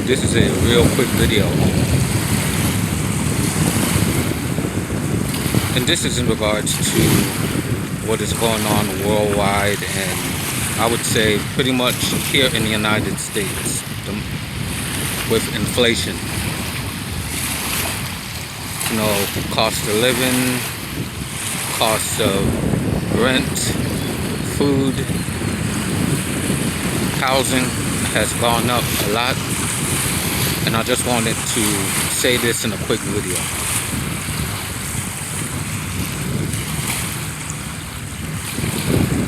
This is a real quick video, and this is in regards to what is going on worldwide, and I would say pretty much here in the United States with inflation. You know, cost of living, cost of rent, food, housing has gone up a lot, and I just wanted to say this in a quick video.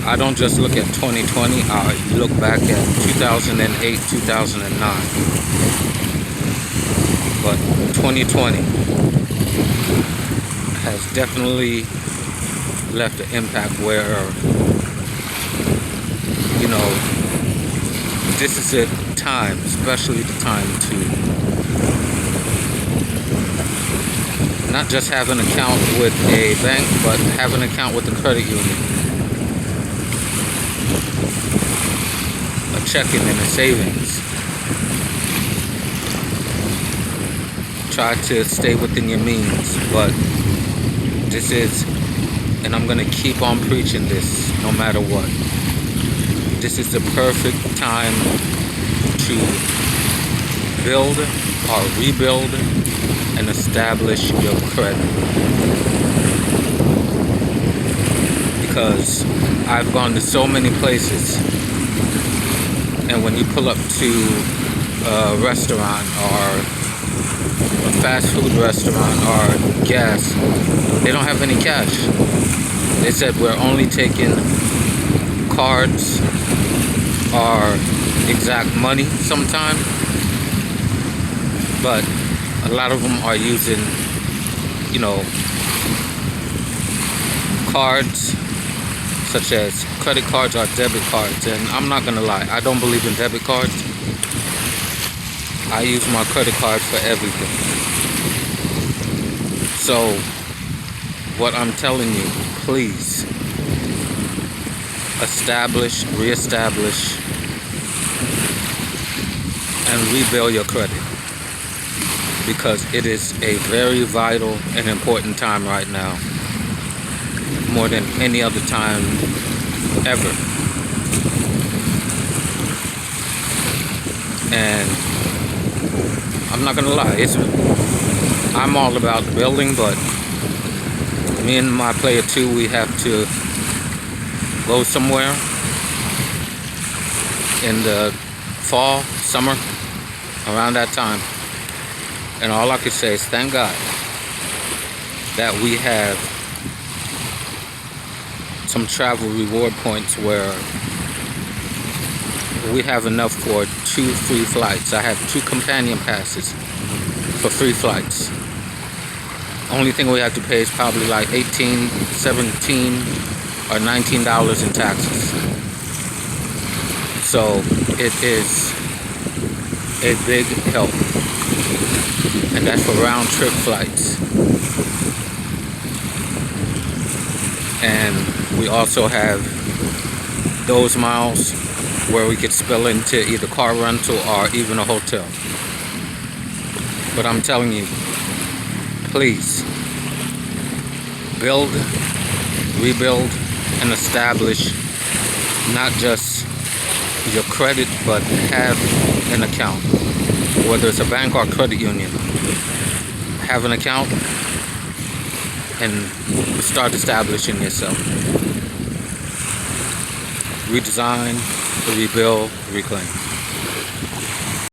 I don't just look at 2020, I look back at 2008, 2009. But 2020 has definitely left an impact where, you know, this is a time, especially the time to not just have an account with a bank, but have an account with a credit union, a checking and a savings. Try to stay within your means, but this is, and I'm gonna keep on preaching this no matter what, this is the perfect time to build or rebuild and establish your credit. Because I've gone to so many places, and when you pull up to a restaurant or a fast food restaurant or gas, they don't have any cash. They said we're only taking cards or exact money sometimes, but a lot of them are using, you know, cards such as credit cards or debit cards. And I'm not gonna lie, I don't believe in debit cards. I use my credit card for everything. So what I'm telling you, please establish, reestablish, and rebuild your credit, because it is a very vital and important time right now, more than any other time ever. And I'm not gonna lie, I'm all about building, but me and my player 2, we have to go somewhere in the fall, summer, around that time. And all I can say is thank God that we have some travel reward points where we have enough for 2 free flights. I have 2 companion passes for 3 flights. Only thing we have to pay is probably like $18, $17, or $19 in taxes. So it is a big help, and that's for round trip flights. And we also have those miles where we could spill into either car rental or even a hotel. But I'm telling you, please build, rebuild, and establish not just your credit, but have an account, whether it's a bank or credit union. Have an account and start establishing yourself. Redesign, rebuild, reclaim.